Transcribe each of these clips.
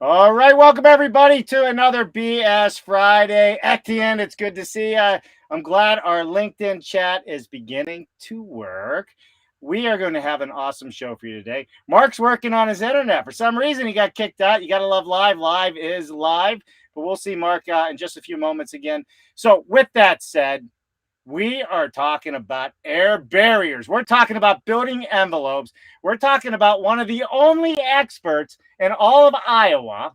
All right, welcome everybody to another BS Friday. Etienne, it's good to see you. I'm glad our LinkedIn chat is beginning to work. We are going to have an awesome show for you today. Mark's working on his internet. For some reason, he got kicked out. You got to love live. Live is live. But we'll see Mark in just a few moments again. So with that said, we are talking about air barriers. We're talking about building envelopes. We're talking about one of the only experts in all of Iowa,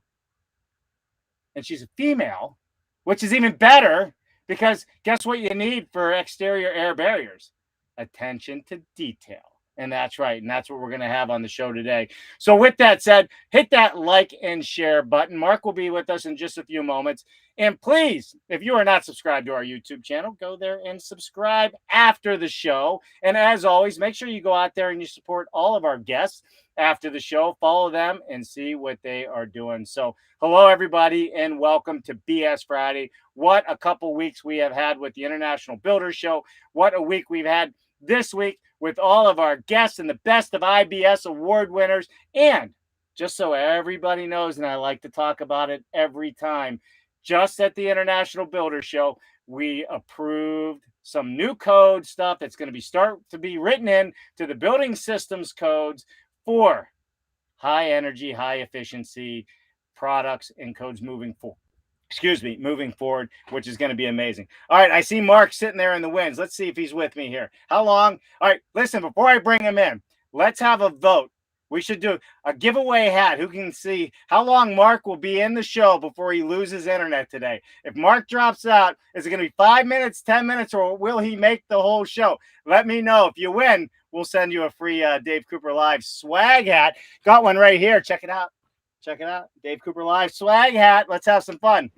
and she's a female, which is even better because guess what you need for exterior air barriers? Attention to detail. And that's right. And that's what we're going to have on the show today. So with that said, hit that like and share button. Mark will be with us in just a few moments. And please, if you are not subscribed to our YouTube channel, go there and subscribe after the show. And as always, make sure you go out there and you support all of our guests after the show. Follow them and see what they are doing. So hello, everybody, and welcome to BS Friday. What a couple weeks we have had with the International Builders Show. What a week we've had this week with all of our guests and the best of IBS award winners. And just so everybody knows, and I like to talk about it every time, just at the International Builders Show, we approved some new code stuff that's going to start to be written in to the building systems codes for high energy, high efficiency products and codes moving forward. Moving forward, which is going to be amazing. All right, I see Mark sitting there in the winds. Let's see if he's with me here. How long? All right, listen, before I bring him in, let's have a vote. We should do a giveaway hat. Who can see how long Mark will be in the show before he loses internet today? If Mark drops out, is it going to be 5 minutes, 10 minutes, or will he make the whole show? Let me know. If you win, we'll send you a free Dave Cooper Live swag hat. Got one right here. Check it out. Check it out. Dave Cooper Live swag hat. Let's have some fun.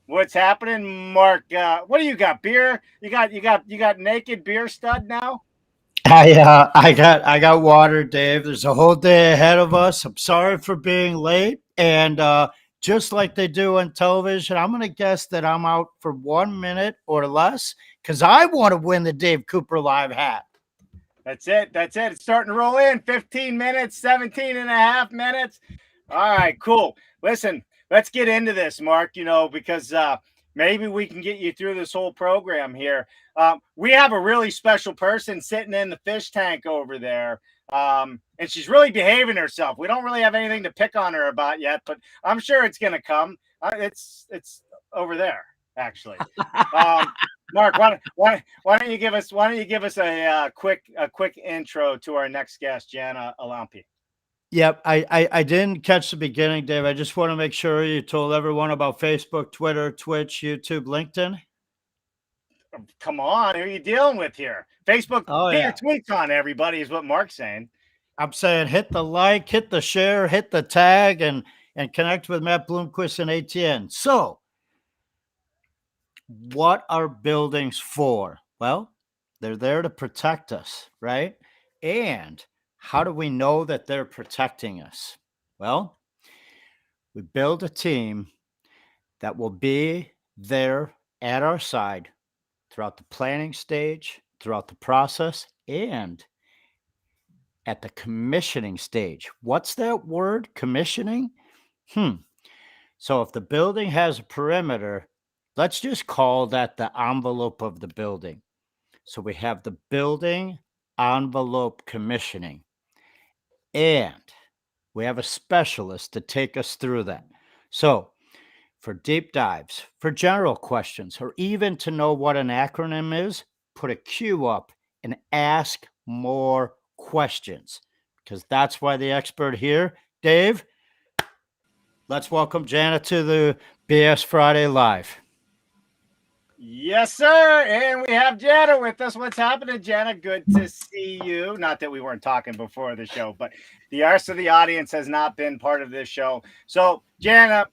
What's happening, Mark? What do you got? Beer? You got naked beer stud now? I got water, Dave. There's a whole day ahead of us. I'm sorry for being late. And just like they do on television, I'm going to guess that I'm out for 1 minute or less because I want to win the Dave Cooper Live hat. That's it. It's starting to roll in. 15 minutes, 17 and a half minutes. All right, cool. Listen, let's get into this, Mark, because maybe we can get you through this whole program here. We have a really special person sitting in the fish tank over there, and she's really behaving herself. We don't really have anything to pick on her about yet, but I'm sure it's going to come. It's over there, actually. Mark, why don't you give us a quick intro to our next guest, Janna Alampi? Yep, I didn't catch the beginning, Dave. I just want to make sure you told everyone about Facebook, Twitter, Twitch, YouTube, LinkedIn. Come on, who are you dealing with here? Facebook, get your tweets on, everybody, is what Mark's saying. I'm saying hit the like, hit the share, hit the tag, and connect with Matt Bloomquist and ATN. So, what are buildings for? Well, they're there to protect us, right? And how do we know that they're protecting us? Well, we build a team that will be there at our side throughout the planning stage, throughout the process, and at the commissioning stage. What's that word? Commissioning? So if the building has a perimeter, let's just call that the envelope of the building. So we have the building envelope commissioning. And we have a specialist to take us through that. So for deep dives, for general questions, or even to know what an acronym is, put a Q up and ask more questions because that's why the expert here, Dave. Let's welcome Janna to the BS Friday Live. Yes, sir. And we have Janna with us. What's happening, Janna? Good to see you. Not that we weren't talking before the show, but the rest of the audience has not been part of this show. So, Janna,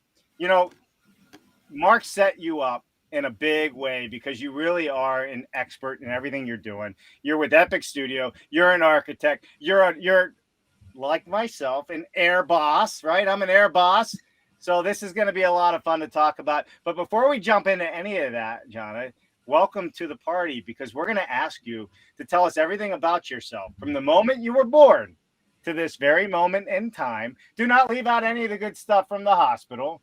Mark set you up in a big way because you really are an expert in everything you're doing. You're with EPICx Studio. You're an architect. You're like myself, an air boss, right? I'm an air boss. So this is going to be a lot of fun to talk about. But before we jump into any of that, Janna, welcome to the party because we're going to ask you to tell us everything about yourself from the moment you were born to this very moment in time. Do not leave out any of the good stuff from the hospital,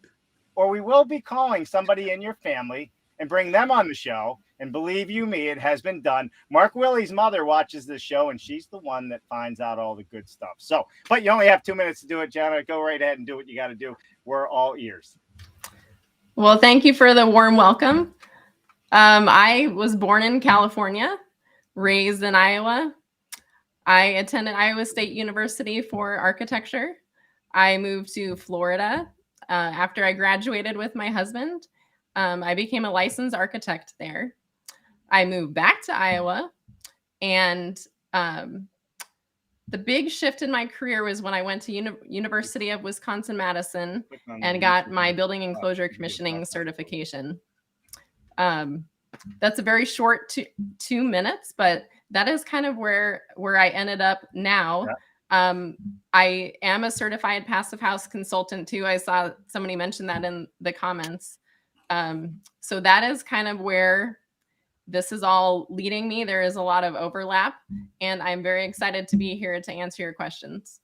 or we will be calling somebody in your family and bring them on the show. And believe you me, it has been done. Mark Willie's mother watches this show, and she's the one that finds out all the good stuff. So, but you only have 2 minutes to do it, Janna. Go right ahead and do what you got to do. We're all ears. Well, thank you for the warm welcome. I was born in California, raised in Iowa. I attended Iowa State University for architecture. I moved to Florida after I graduated with my husband. I became a licensed architect there. I moved back to Iowa, and the big shift in my career was when I went to University of Wisconsin-Madison and got my Building Enclosure Commissioning certification. That's a very short 2 minutes, but that is kind of where I ended up now. Yeah. I am a certified passive house consultant too. I saw somebody mention that in the comments. So that is kind of where this is all leading me. There is a lot of overlap, and I'm very excited to be here to answer your questions.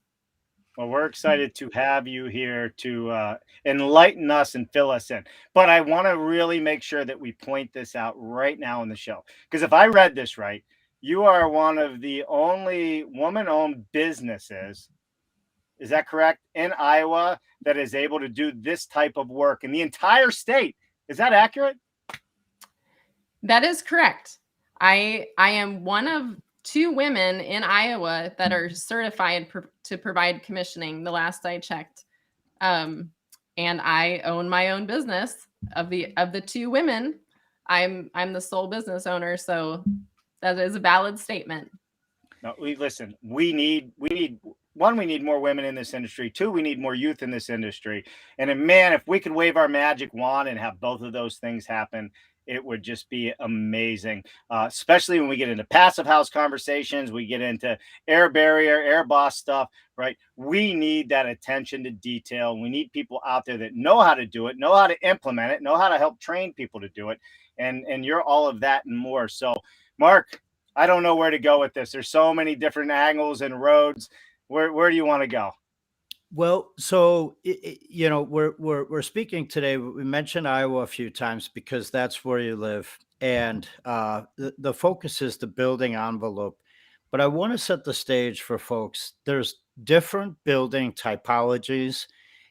Well, we're excited to have you here to enlighten us and fill us in. But I want to really make sure that we point this out right now in the show. Because if I read this right, you are one of the only woman-owned businesses, is that correct, in Iowa that is able to do this type of work in the entire state. Is that accurate? That is correct. I am one of 2 women in Iowa that are certified to provide commissioning, the last I checked. And I own my own business. Of the 2 women, I'm the sole business owner, so that is a valid statement. No, listen, we need one, we need more women in this industry. 2, we need more youth in this industry. And man, if we could wave our magic wand and have both of those things happen, it would just be amazing, especially when we get into passive house conversations, we get into air barrier, air boss stuff, right? We need that attention to detail. We need people out there that know how to do it, know how to implement it, know how to help train people to do it. And you're all of that and more. So, Mark, I don't know where to go with this. There's so many different angles and roads. Where do you want to go? Well, so you know, we're speaking today. We mentioned Iowa a few times because that's where you live, and the focus is the building envelope. But I want to set the stage for folks. There's different building typologies,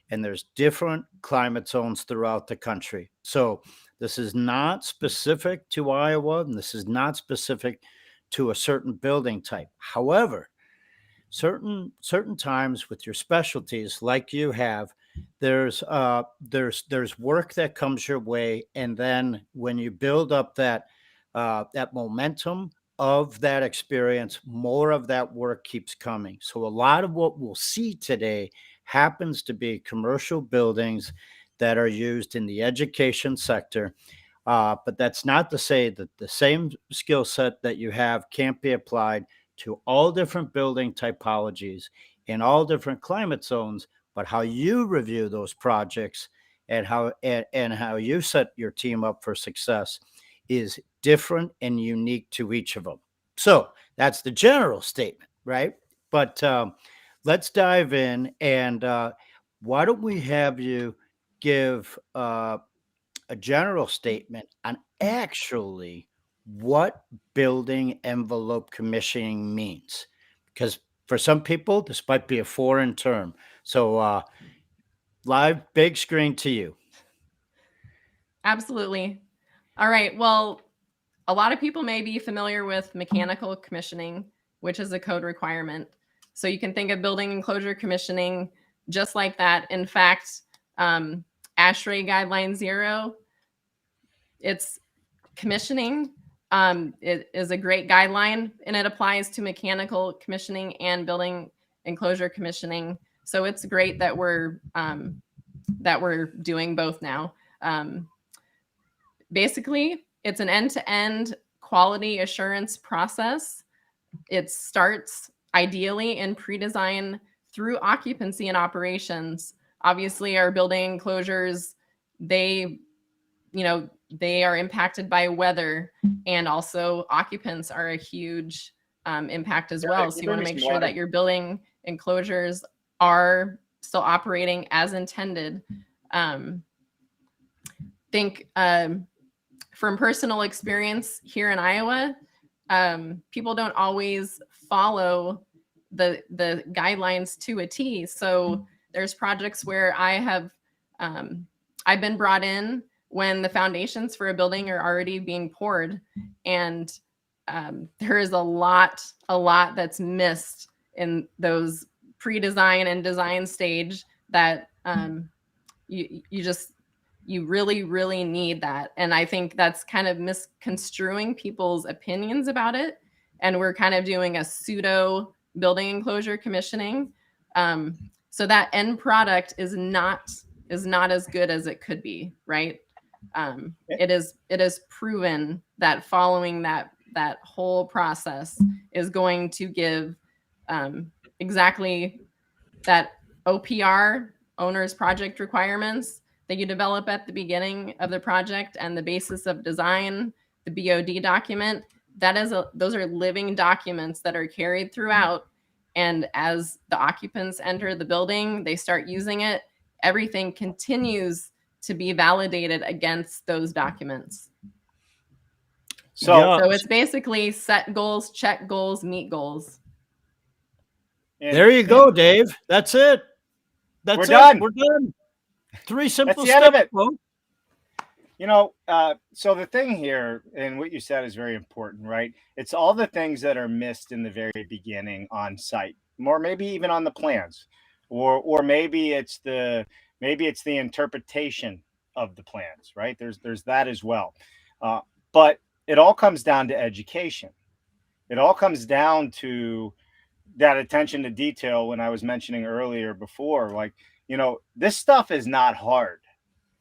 and there's different climate zones throughout the country. So this is not specific to Iowa, and this is not specific to a certain building type. However, certain times with your specialties like you have, there's work that comes your way, and then when you build up that momentum of that experience, more of that work keeps coming. So a lot of what we'll see today happens to be commercial buildings that are used in the education sector. But that's not to say that the same skill set that you have can't be applied to all different building typologies in all different climate zones, but how you review those projects and how you set your team up for success is different and unique to each of them. So that's the general statement, right? But let's dive in, and why don't we have you give a general statement on actually what building envelope commissioning means, because for some people this might be a foreign term. So live big screen to you. Absolutely. All right. Well, a lot of people may be familiar with mechanical commissioning, which is a code requirement. So you can think of building enclosure commissioning just like that. In fact, ASHRAE Guideline 0, it's commissioning. It is a great guideline, and it applies to mechanical commissioning and building enclosure commissioning. So it's great that we're doing both now. Basically, it's an end-to-end quality assurance process. It starts ideally in pre-design through occupancy and operations. Obviously, our building enclosures, they are impacted by weather, and also occupants are a huge impact as well. So you want to make sure that your building enclosures are still operating as intended. Think from personal experience here in Iowa, people don't always follow the guidelines to a T. So there's projects where I've been brought in when the foundations for a building are already being poured, and there is a lot that's missed in those pre-design and design stage that you really need that. And I think that's kind of misconstruing people's opinions about it. And we're kind of doing a pseudo building enclosure commissioning. So that end product is not as good as it could be, right? It is proven that following that whole process is going to give exactly that OPR, owner's project requirements, that you develop at the beginning of the project, and the basis of design, the BOD document. Those are living documents that are carried throughout. And as the occupants enter the building, they start using it. Everything continues to be validated against those documents. So it's basically set goals, check goals, meet goals. There you go, Dave. That's it. We're done. We're done. 3 simple That's the end of it. Folks. You know, so the thing here, and what you said is very important, right? It's all the things that are missed in the very beginning on site, or maybe even on the plans, or maybe it's the interpretation of the plans, right? There's that as well. But it all comes down to education. It all comes down to that attention to detail. When I was mentioning earlier before, like, you know, this stuff is not hard.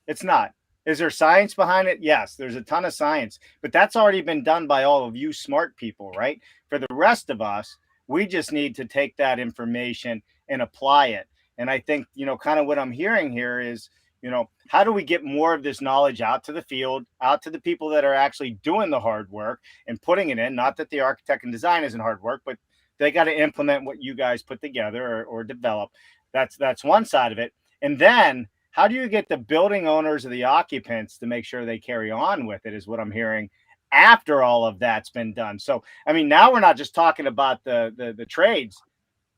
It's not. Is there science behind it? Yes, there's a ton of science, but that's already been done by all of you smart people, right? For the rest of us, we just need to take that information and apply it. And I think, you know, kind of what I'm hearing here is, you know, how do we get more of this knowledge out to the field, out to the people that are actually doing the hard work and putting it in? Not that the architect and design isn't hard work, but they got to implement what you guys put together or develop. That's one side of it. And then how do you get the building owners or the occupants to make sure they carry on with it, is what I'm hearing, after all of that's been done. So, I mean, now we're not just talking about the trades.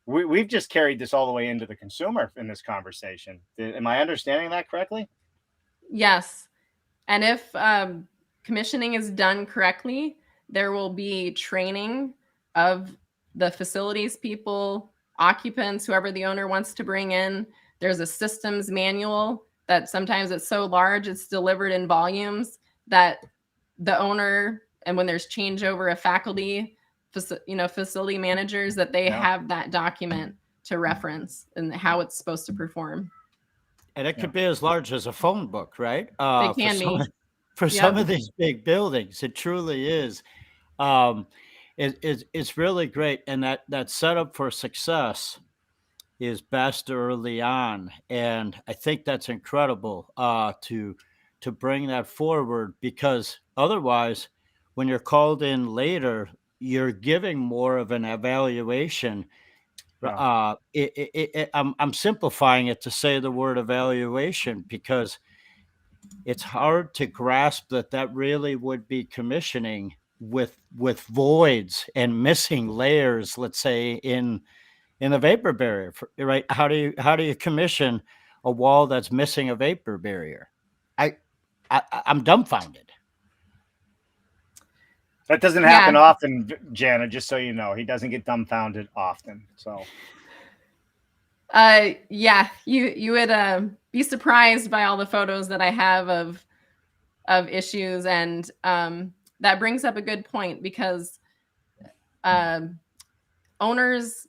We've just carried this all the way into the consumer in this conversation. Am I understanding that correctly? Yes. And if commissioning is done correctly, there will be training of the facilities people, occupants, whoever the owner wants to bring in. There's a systems manual that sometimes it's so large, it's delivered in volumes that the owner, and when there's changeover of faculty, facility managers, that they have that document to reference and how it's supposed to perform. And it could be as large as a phone book, right? They can be. For some of these big buildings, it truly is. It's really great. And that setup for success is best early on. And I think that's incredible to bring that forward, because otherwise, when you're called in later, you're giving more of an evaluation. I'm simplifying it to say the word evaluation, because it's hard to grasp that really would be commissioning with voids and missing layers, let's say, in the vapor barrier, right? How do you commission a wall that's missing a vapor barrier? I'm dumbfounded. That doesn't happen often, Janna, just so you know. He doesn't get dumbfounded often. So you would be surprised by all the photos that I have of issues. And that brings up a good point, because owners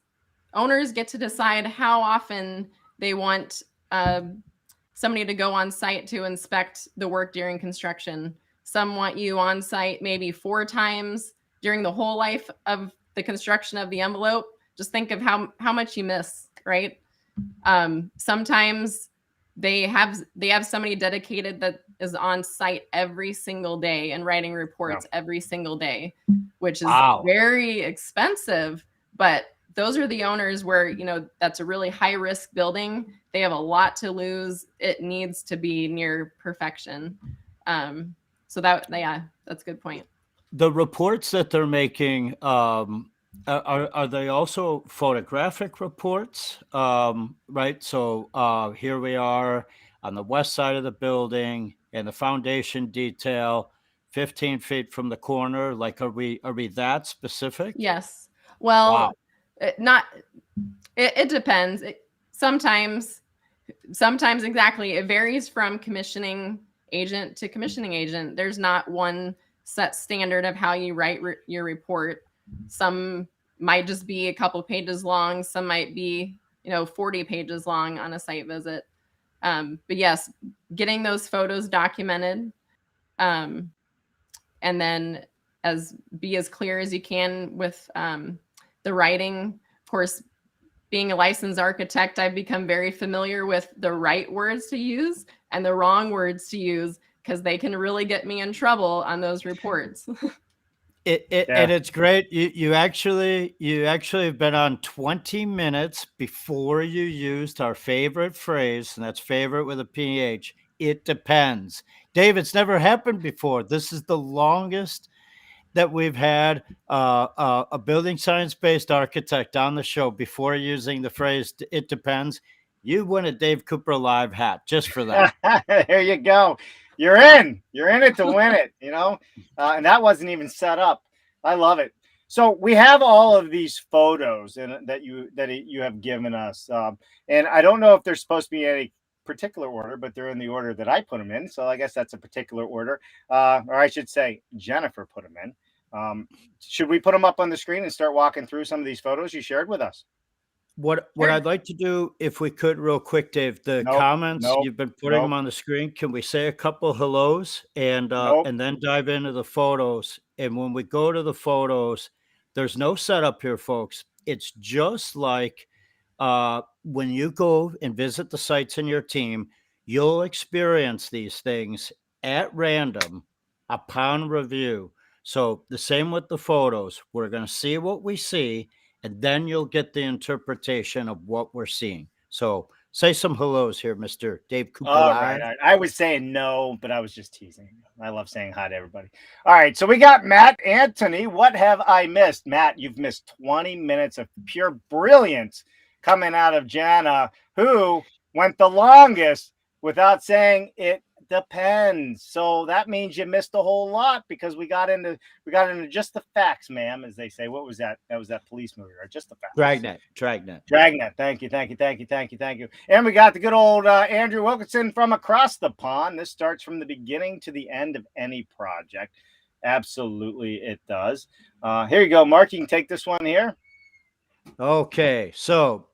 get to decide how often they want somebody to go on site to inspect the work during construction. Some want you on site maybe 4 times during the whole life of the construction of the envelope. Just think of how much you miss, right? Sometimes they have somebody dedicated that is on site every single day and writing reports every single day, which is very expensive, but those are the owners where, you know, that's a really high risk building. They have a lot to lose. It needs to be near perfection. So that's a good point. The reports that they're making, are they also photographic reports? Right. So here we are on the west side of the building, and the foundation detail 15 feet from the corner. Like, are we that specific? Yes. Well, Wow. It depends. Sometimes exactly. It varies from commissioning agent to commissioning agent. There's not one set standard of how you write your report. Some might just be a couple pages long. Some might be, 40 pages long on a site visit. But yes, getting those photos documented, and then be as clear as you can with the writing. Of course, being a licensed architect, I've become very familiar with the right words to use and the wrong words to use, because they can really get me in trouble on those reports. And it's great. You actually have been on 20 minutes before you used our favorite phrase, and that's favorite with a PH. It depends. Dave, it's never happened before. This is the longest that we've had a building science-based architect on the show before using the phrase "it depends." You win a Dave Cooper Live hat just for that. There you go. You're in it to win it, and that wasn't even set up. I love it. So we have all of these photos that you have given us, and I don't know if they're supposed to be in any particular order, but they're in the order that I put them in. So I guess that's a particular order, or I should say Jennifer put them in. Should we put them up on the screen and start walking through some of these photos you shared with us? What I'd like to do, if we could, real quick, Dave, the comments you've been putting them on the screen. Can we say a couple hellos and then dive into the photos? And when we go to the photos, there's no setup here, folks. It's just like when you go and visit the sites in your team, you'll experience these things at random upon review. So the same with the photos. We're going to see what we see, and then you'll get the interpretation of what we're seeing. So say some hellos here, Mr. Dave Cooper. All right. I was saying no, but I was just teasing. I love saying hi to everybody. All right. So we got Matt Anthony. What have I missed? Matt, you've missed 20 minutes of pure brilliance coming out of Janna, who went the longest without saying it depends. So that means you missed a whole lot, because we got into just the facts, ma'am, as they say. What was that? That was that police movie, right? Just the facts. Dragnet. Thank you. And we got the good old Andrew Wilkinson from across the pond. This starts from the beginning to the end of any project. Absolutely, it does. Here you go, Mark. You can take this one here. Okay, so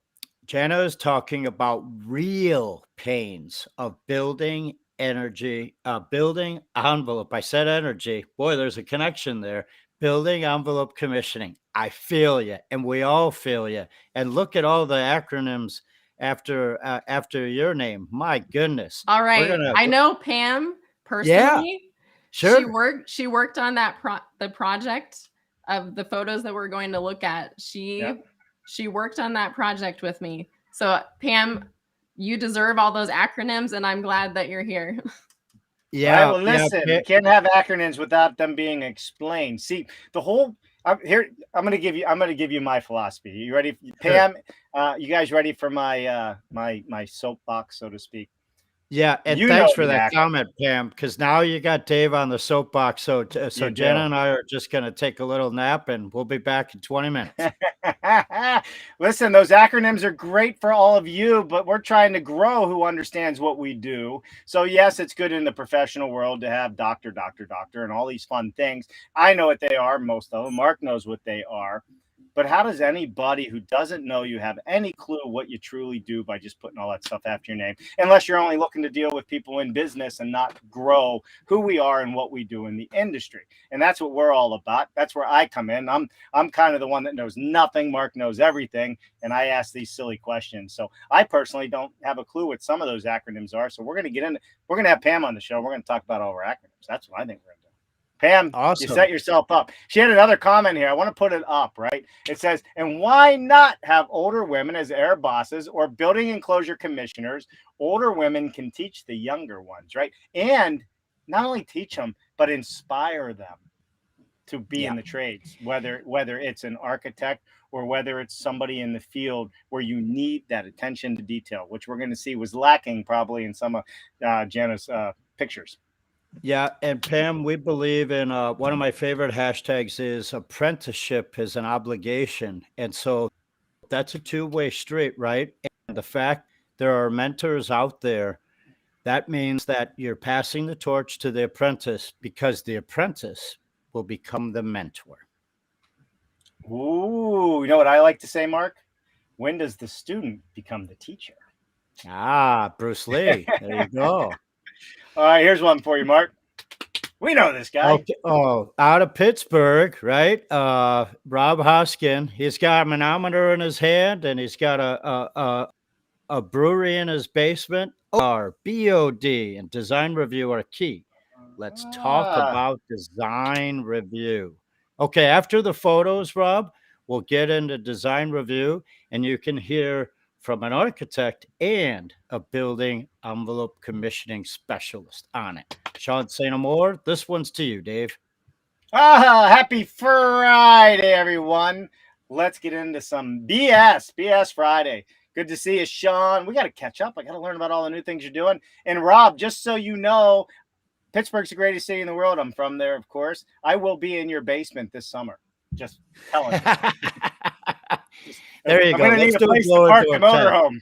Janna is talking about real pains of building energy, building envelope. I said energy. Boy, there's a connection there. Building envelope commissioning. I feel you, and we all feel you. And look at all the acronyms after your name. My goodness. All right. I know Pam personally. Yeah, sure. She worked on the project of the photos that we're going to look at. She worked on that project with me. So Pam, you deserve all those acronyms, and I'm glad that you're here. Yeah. Right, well, listen, you can't have acronyms without them being explained. See, the whole here, I'm going to give you my philosophy. You ready, Pam? Sure. You guys ready for my my soapbox, so to speak? Yeah, and thanks for that comment, Pam, because now you got Dave on the soapbox. So Janna and I are just going to take a little nap, and we'll be back in 20 minutes. Listen, those acronyms are great for all of you, but we're trying to grow who understands what we do. So yes, it's good in the professional world to have doctor, and all these fun things. I know what they are, most of them. Mark knows what they are. But how does anybody who doesn't know you have any clue what you truly do by just putting all that stuff after your name? Unless you're only looking to deal with people in business and not grow who we are and what we do in the industry. And that's what we're all about. That's where I come in. I'm kind of the one that knows nothing. Mark knows everything. And I ask these silly questions. So I personally don't have a clue what some of those acronyms are. So we're going to get in. We're going to have Pam on the show. We're going to talk about all our acronyms. That's what I think we're going to do. Pam, Awesome. you set yourself up. She had another comment here. I want to put it up, right? It says, and why not have older women as air bosses or building enclosure commissioners? Older women can teach the younger ones, right? And not only teach them, but inspire them to be in the trades, whether it's an architect or whether it's somebody in the field where you need that attention to detail, which we're going to see was lacking probably in some of Janna's pictures. Yeah, and Pam, we believe in one of my favorite hashtags is apprenticeship is an obligation. And so that's a two-way street, right? And the fact there are mentors out there, that means that you're passing the torch to the apprentice because the apprentice will become the mentor. Ooh, you know what I like to say, Mark? When does the student become the teacher? Ah, Bruce Lee. There you go. All right, here's one for you, Mark. We know this guy. Okay. Oh, out of Pittsburgh, right? Rob Hoskin. He's got a manometer in his hand, and he's got a brewery in his basement. Our BOD and design review are key. Let's talk about design review. Okay, after the photos, Rob, we'll get into design review, and you can hear from an architect and a building envelope commissioning specialist on it. Sean St. Amour, this one's to you, Dave. Happy Friday, everyone. Let's get into some BS Friday. Good to see you, Sean. We got to catch up. I got to learn about all the new things you're doing. And Rob, just so you know, Pittsburgh's the greatest city in the world. I'm from there, of course. I will be in your basement this summer. Just telling you. There you go. I'm going to need a place to park the motorhome.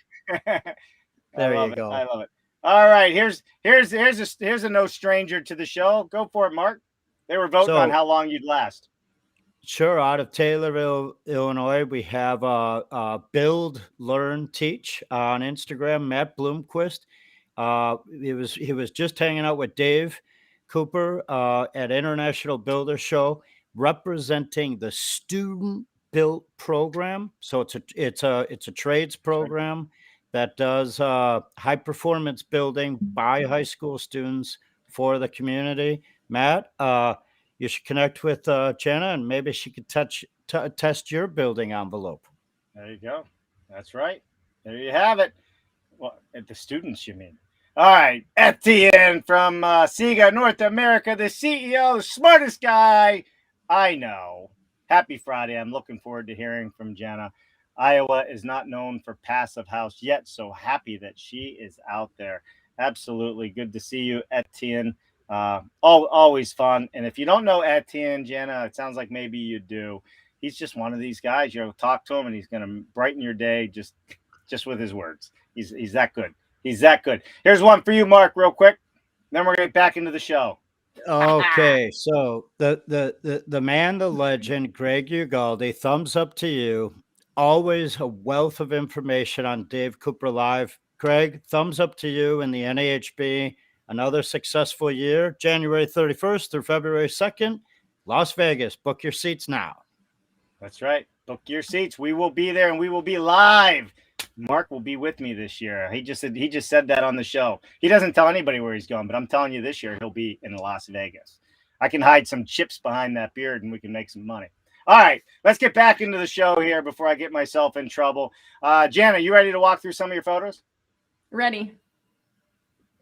There you go. I love it. All right, here's a no stranger to the show. Go for it, Mark. They were voting on how long you'd last. Sure. Out of Taylorville, Illinois, we have Build, Learn, Teach on Instagram. Matt Bloomquist. He was just hanging out with Dave Cooper at International Builder Show, representing the student built program. So it's a trades program that does high performance building by high school students for the community. Matt, you should connect with Janna, and maybe she could test your building envelope. There you go. That's right. There you have it. Well, at the students, you mean? All right, Etienne from CxA North America, the CEO, smartest guy I know. Happy Friday. I'm looking forward to hearing from Janna. Iowa is not known for passive house yet, so happy that she is out there. Absolutely. Good to see you, Etienne. Always fun. And if you don't know Etienne, Janna, it sounds like maybe you do. He's just one of these guys. You'll talk to him, and he's going to brighten your day just with his words. He's that good. He's that good. Here's one for you, Mark, real quick. Then we're going to get back into the show. Okay, so the man, the legend, Greg Ugaldi, thumbs up to you. Always a wealth of information on Dave Cooper Live. Greg, thumbs up to you in the NAHB. Another successful year, January 31st through February 2nd, Las Vegas. Book your seats now. That's right. Book your seats. We will be there, and we will be live. Mark will be with me this year. He just said that on the show. He doesn't tell anybody where he's going, but I'm telling you, this year he'll be in Las Vegas. I can hide some chips behind that beard, and we can make some money. All right, let's get back into the show here before I get myself in trouble. Janna, you ready to walk through some of your photos? Ready.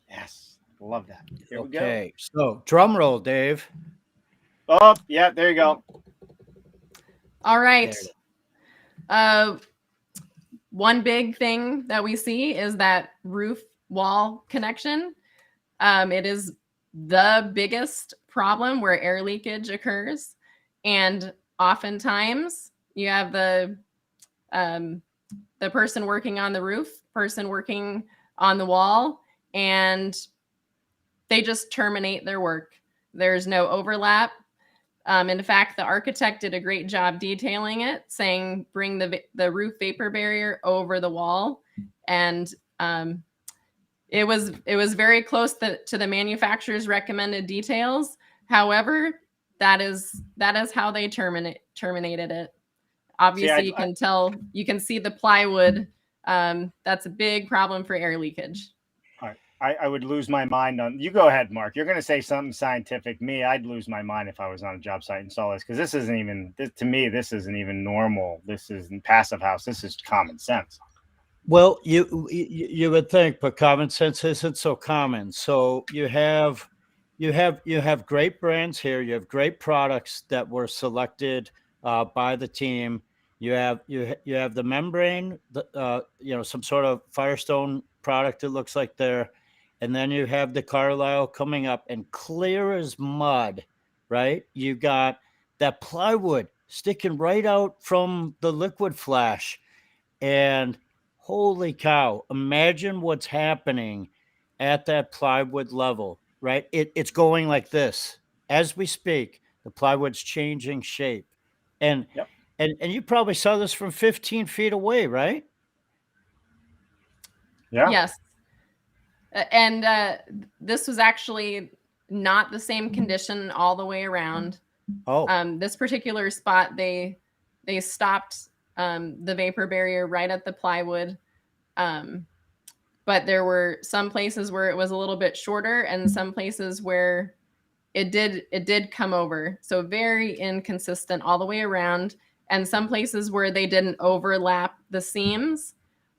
Yes, love that. Here we go. So drum roll, Dave. Oh, yeah, there you go. All right. One big thing that we see is that roof wall connection. It is the biggest problem where air leakage occurs. And oftentimes you have the person working on the roof, person working on the wall, and they just terminate their work. There's no overlap. In fact, the architect did a great job detailing it, saying bring the roof vapor barrier over the wall, and it was very close to the manufacturer's recommended details. However, that is how they terminated it. Obviously, you can see the plywood. That's a big problem for air leakage. All right. I would lose my mind on. You go ahead, Mark. You're going to say something scientific. Me, I'd lose my mind if I was on a job site and saw this, because this isn't even to me. This isn't even normal. This isn't passive house. This is common sense. Well, you would think, but common sense isn't so common. So you have great brands here. You have great products that were selected by the team. You have the membrane, some sort of Firestone product. It looks like there, and then you have the Carlisle coming up, and clear as mud, right? You got that plywood sticking right out from the liquid flash, and holy cow, imagine what's happening at that plywood level, right? It's going like this as we speak. The plywood's changing shape, and Yep. and you probably saw this from 15 feet away, right? Yeah. Yes. And this was actually not the same condition all the way around. Oh, This particular spot, they stopped the vapor barrier right at the plywood. But there were some places where it was a little bit shorter, and some places where it did come over. So very inconsistent all the way around, and some places where they didn't overlap the seams.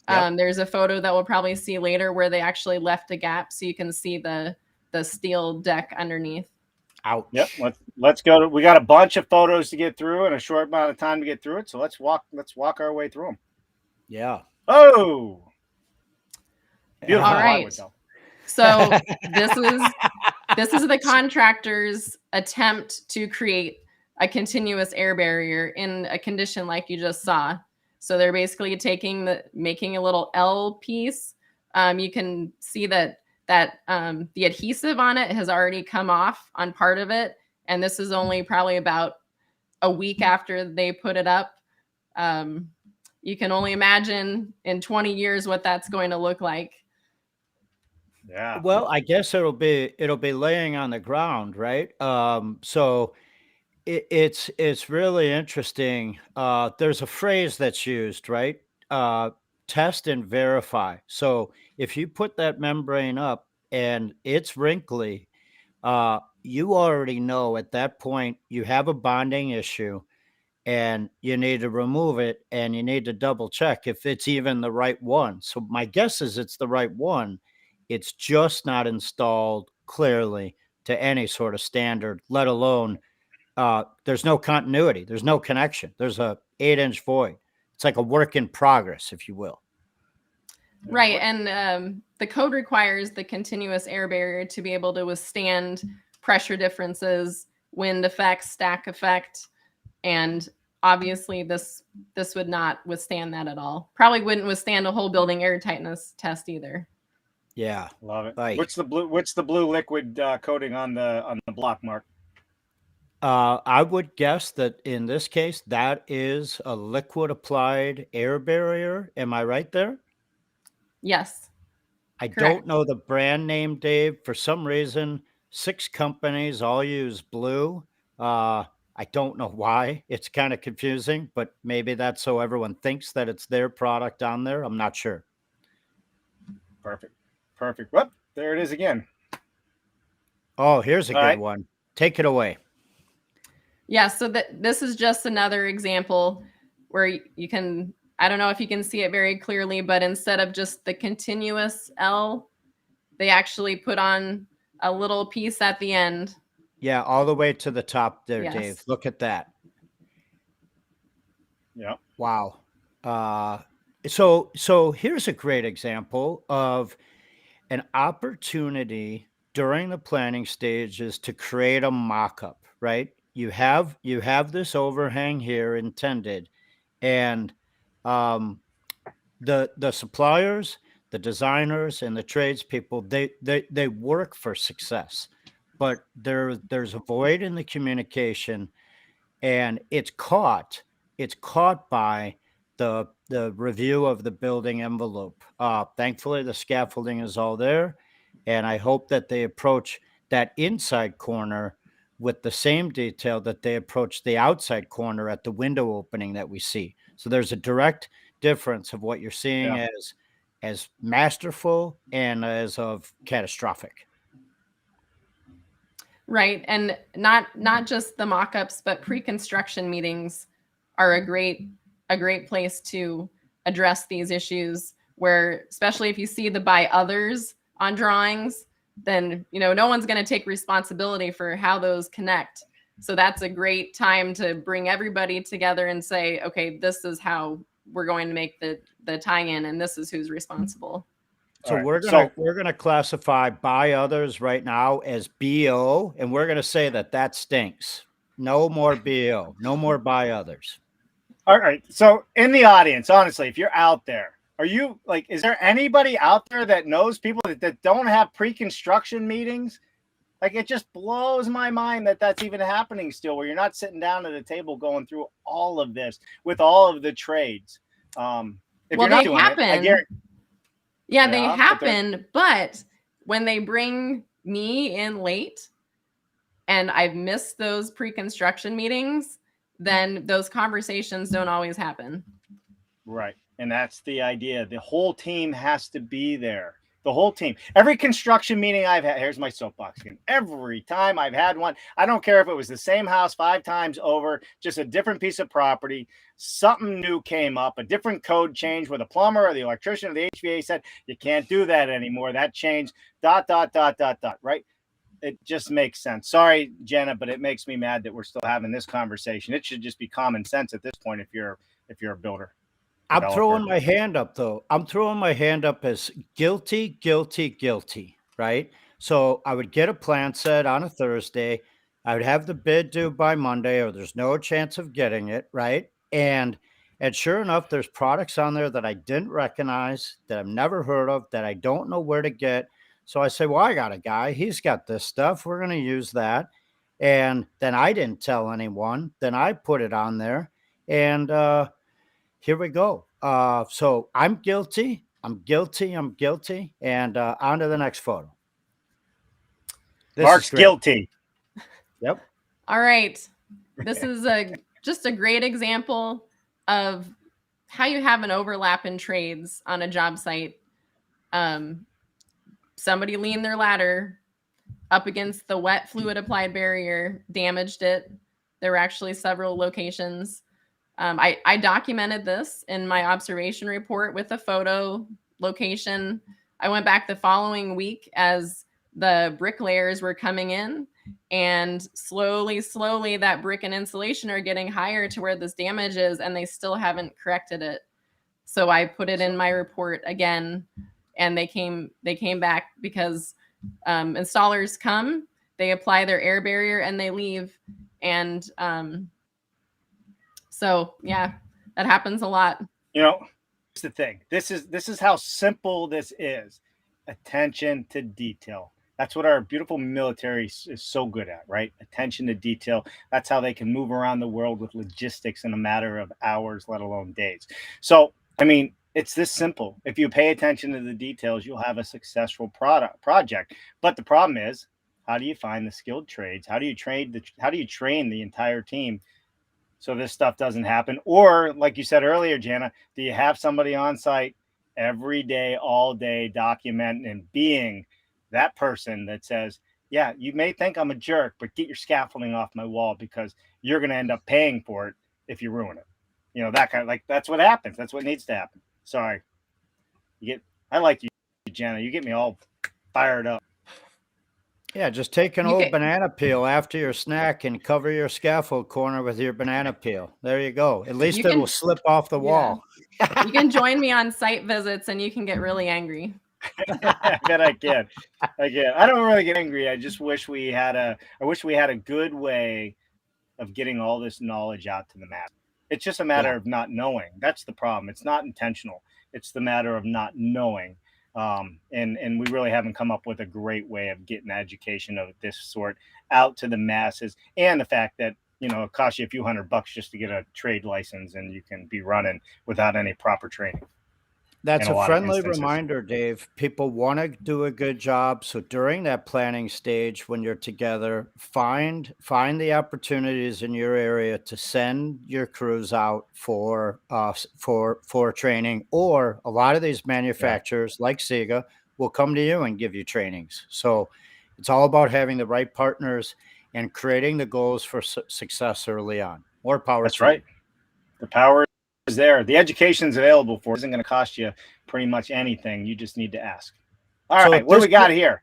Yep. There's a photo that we'll probably see later where they actually left a gap so you can see the steel deck underneath. ouch. Yep. Let's go. We got a bunch of photos to get through and a short amount of time to get through it. So let's walk our way through them. Yeah. Oh, beautiful All right. plywood, though. So this is the contractor's attempt to create a continuous air barrier in a condition like you just saw. So they're basically making a little L piece. You can see that the adhesive on it has already come off on part of it. And this is only probably about a week after they put it up. You can only imagine in 20 years what that's going to look like. Yeah. Well, I guess it'll be laying on the ground, right? So it's really interesting. There's a phrase that's used, right? Test and verify. So if you put that membrane up and it's wrinkly, you already know at that point you have a bonding issue, and you need to remove it, and you need to double check if it's even the right one. So my guess is it's the right one. It's just not installed clearly to any sort of standard, let alone there's no continuity. There's no connection. There's a 8-inch void. It's like a work in progress, if you will. Right. And the code requires the continuous air barrier to be able to withstand pressure differences, wind effects, stack effect. And obviously this would not withstand that at all. Probably wouldn't withstand a whole building air tightness test either. Yeah. Love it. Right. What's the blue liquid coating on the block, Mark? I would guess that in this case, that is a liquid applied air barrier. Am I right there? Yes. I Correct. don't know the brand name, Dave. For some reason, 6 companies all use blue. I don't know why. It's kind of confusing, but maybe that's so everyone thinks that it's their product on there. I'm not sure. Perfect. Well, there it is again. Oh, here's a All good right. one. Take it away. Yeah. So this is just another example where you can, I don't know if you can see it very clearly, but instead of just the continuous L, they actually put on a little piece at the end. Yeah, all the way to the top there, Yes. Dave. Look at that. Yeah. Wow. So here's a great example of an opportunity during the planning stages to create a mock-up, right? You have this overhang here intended, and the suppliers, the designers, and the tradespeople, they work for success, but there's a void in the communication, and it's caught by the review of the building envelope. Thankfully, the scaffolding is all there, and I hope that they approach that inside corner with the same detail that they approach the outside corner at the window opening that we see. So there's a direct difference of what you're seeing as masterful and as of catastrophic. Right. And not just the mock-ups, but pre-construction meetings are a great place to address these issues, where especially if you see the by others on drawings, then no one's going to take responsibility for how those connect. So that's a great time to bring everybody together and say, okay, this is how we're going to make the tie-in, and this is who's responsible. So Right. we're gonna classify by others right now as BO, and we're gonna say that stinks. No more BO, no more by others. All right. So in the audience, honestly, if you're out there, are you like, is there anybody out there that knows people that don't have pre-construction meetings? Like, it just blows my mind that that's even happening still, where you're not sitting down at a table going through all of this with all of the trades. If Well, you're not they doing happen. it, I guarantee. Yeah, they Yeah, happen. But when they bring me in late and I've missed those pre-construction meetings, then those conversations don't always happen. Right. And that's the idea. The whole team has to be there. The whole team. Every construction meeting I've had, here's my soapbox again. Every time I've had one, I don't care if it was the same house 5 times over, just a different piece of property, something new came up, a different code change where the plumber or the electrician or the HVAC said, you can't do that anymore. That changed, ... right? It just makes sense. Sorry, Janna, but it makes me mad that we're still having this conversation. It should just be common sense at this point if you're a builder. I'm throwing my hand up, though. I'm throwing my hand up as guilty, right? So I would get a plan set on a Thursday. I would have the bid due by Monday, or there's no chance of getting it, right? And sure enough, there's products on there that I didn't recognize, that I've never heard of, that I don't know where to get. So I say, well, I got a guy. He's got this stuff. We're going to use that. And then I didn't tell anyone. Then I put it on there. And here we go. So I'm guilty. And on to the next photo. Mark's guilty. Yep. All right. This is just a great example of how you have an overlap in trades on a job site. Somebody leaned their ladder up against the wet fluid applied barrier, damaged it. There were actually several locations. I documented this in my observation report with a photo location. I went back the following week as the bricklayers were coming in, and slowly that brick and insulation are getting higher to where this damage is, and they still haven't corrected it. So I put it in my report again, and they came back because installers come, they apply their air barrier, and they leave. And so yeah, that happens a lot. Here's the thing. This is how simple this is. Attention to detail. That's what our beautiful military is so good at, right? Attention to detail. That's how they can move around the world with logistics in a matter of hours, let alone days. So, I mean, it's this simple. If you pay attention to the details, you'll have a successful project. But the problem is, how do you find the skilled trades? How do you train the entire team so this stuff doesn't happen? Or, like you said earlier, Janna, do you have somebody on site every day, all day, documenting and being that person that says, yeah, you may think I'm a jerk, but get your scaffolding off my wall, because you're going to end up paying for it if you ruin it. That kind of, like, that's what happens. That's what needs to happen. Sorry. I like you, Janna. You get me all fired up. Yeah, just take an old banana peel after your snack and cover your scaffold corner with your banana peel. There you go. At least it will slip off the wall. You can join me on site visits, and you can get really angry. I bet I can. I don't really get angry. I just wish we had a good way of getting all this knowledge out to the mass. It's just a matter of not knowing. That's the problem. It's not intentional. It's the matter of not knowing. And we really haven't come up with a great way of getting education of this sort out to the masses. And the fact that, it costs you a few $100 just to get a trade license, and you can be running without any proper training. That's in a a lot of friendly instances. reminder, Dave. People want to do a good job. So during that planning stage, when you're together, find the opportunities in your area to send your crews out for training. Or a lot of these manufacturers, like Sega, will come to you and give you trainings. So it's all about having the right partners and creating the goals for success early on. More power That's to right. you. The power is there. The education's available for it. It isn't going to cost you pretty much anything. You just need to ask. All So right, what do we got here?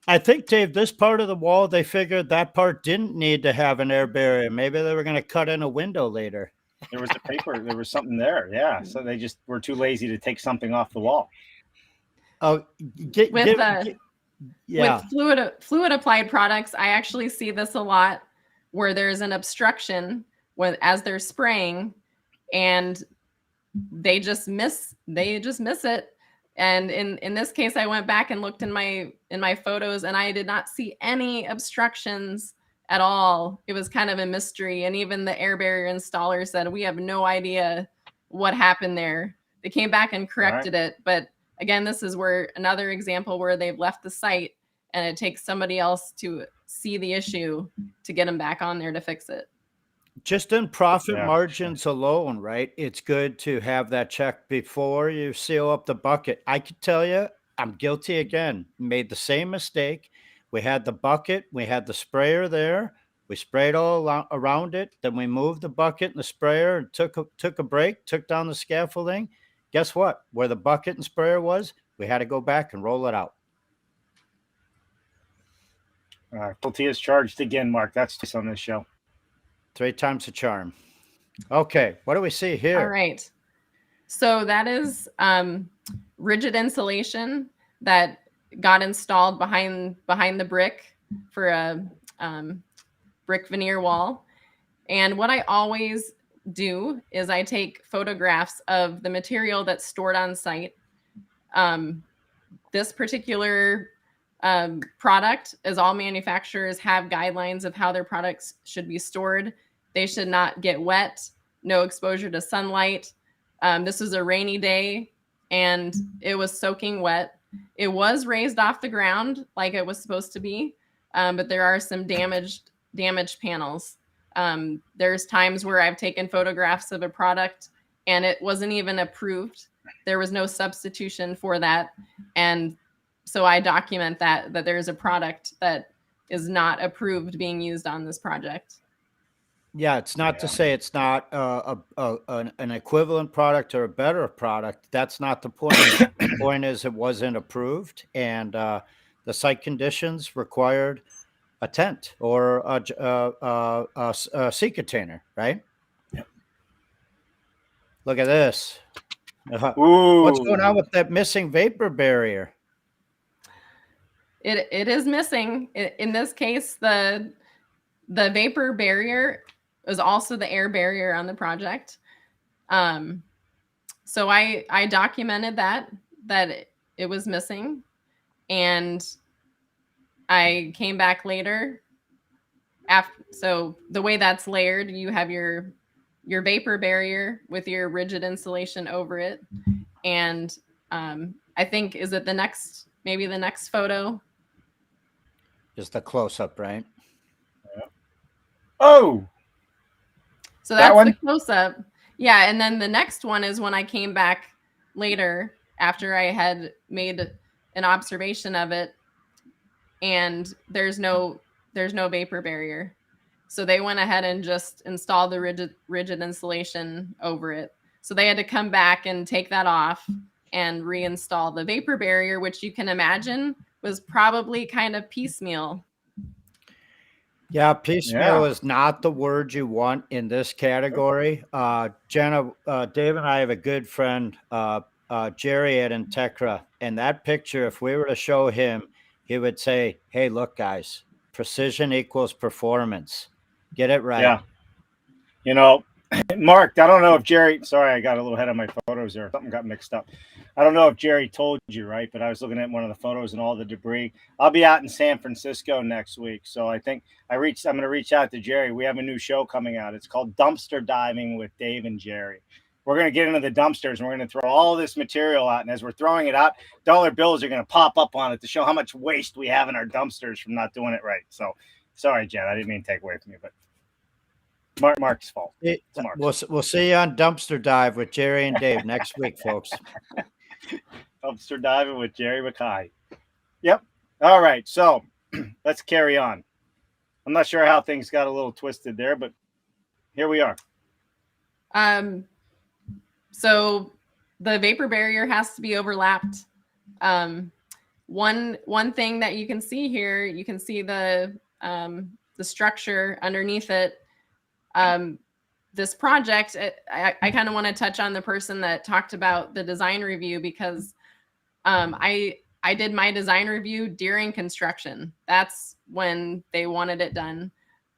I think, Dave, this part of the wall, they figured that part didn't need to have an air barrier. Maybe they were going to cut in a window later. There was a paper. There was something there. Yeah. So they just were too lazy to take something off the wall. Oh, with fluid applied products, I actually see this a lot where there's an obstruction as they're spraying, and they just miss it. And in this case, I went back and looked in my photos, and I did not see any obstructions at all. It was kind of a mystery. And even the air barrier installer said, we have no idea what happened there. They came back and corrected it. But again, this is another example where they've left the site and it takes somebody else to see the issue to get them back on there to fix it. Just in profit margins alone, right? It's good to have that check before you seal up the bucket. I could tell you, I'm guilty again. Made the same mistake. We had the bucket, we had the sprayer there. We sprayed all around it. Then we moved the bucket and the sprayer and took a break, took down the scaffolding. Guess what? Where the bucket and sprayer was, we had to go back and roll it out. Guilty is charged again, Mark. That's just on this show. 3 times the charm. Okay, what do we see here? All right. So that is rigid insulation that got installed behind the brick for a brick veneer wall. And what I always do is I take photographs of the material that's stored on site. This particular product, as all manufacturers have guidelines of how their products should be stored. They should not get wet, no exposure to sunlight. This was a rainy day and it was soaking wet. It was raised off the ground like it was supposed to be, but there are some damaged panels. There's times where I've taken photographs of a product and it wasn't even approved. There was no substitution for that. And so I document that there's a product that is not approved being used on this project. Yeah, it's not to say it's not an equivalent product or a better product. That's not the point. The point is it wasn't approved, and the site conditions required a tent or a sea container, right? Yeah. Look at this. Ooh. What's going on with that missing vapor barrier? It is missing. In this case, the vapor barrier is also the air barrier on the project. So I documented that it was missing, and I came back later. So the way that's layered, you have your vapor barrier with your rigid insulation over it, and I think maybe the next photo is the close-up, right? Yeah. Oh. So that's the close-up. Yeah, and then the next one is when I came back later after I had made an observation of it, and there's no vapor barrier. So they went ahead and just installed the rigid insulation over it. So they had to come back and take that off and reinstall the vapor barrier, which you can imagine was probably kind of piecemeal. Yeah, piecemeal is not the word you want in this category. Jenna, Dave and I have a good friend, Jerry at Integra, and that picture, if we were to show him, he would say, hey, look, guys, precision equals performance. Get it right. Yeah. You know, Mark, I don't know if Jerry, sorry, I got a little ahead of my photos there. Something got mixed up. I don't know if Jerry told you, right? But I was looking at one of the photos and all the debris. I'll be out in San Francisco next week. So I think I'm going to reach out to Jerry. We have a new show coming out. It's called Dumpster Diving with Dave and Jerry. we're going to get into the dumpsters and we're going to throw all this material out. And as we're throwing it out, dollar bills are going to pop up on it to show how much waste we have in our dumpsters from not doing it right. So sorry, Jen, I didn't mean to take away from you, but Mark's fault. We'll see you on Dumpster Dive with Jerry and Dave next week, folks. Dumpster diving with Jerry McKay. Yep. All right. So let's carry on. I'm not sure how things got a little twisted there, but here we are. So the vapor barrier has to be overlapped. One thing that you can see here, you can see the structure underneath it. This project, I kind of want to touch on the person that talked about the design review, because I did my design review during construction. That's when they wanted it done.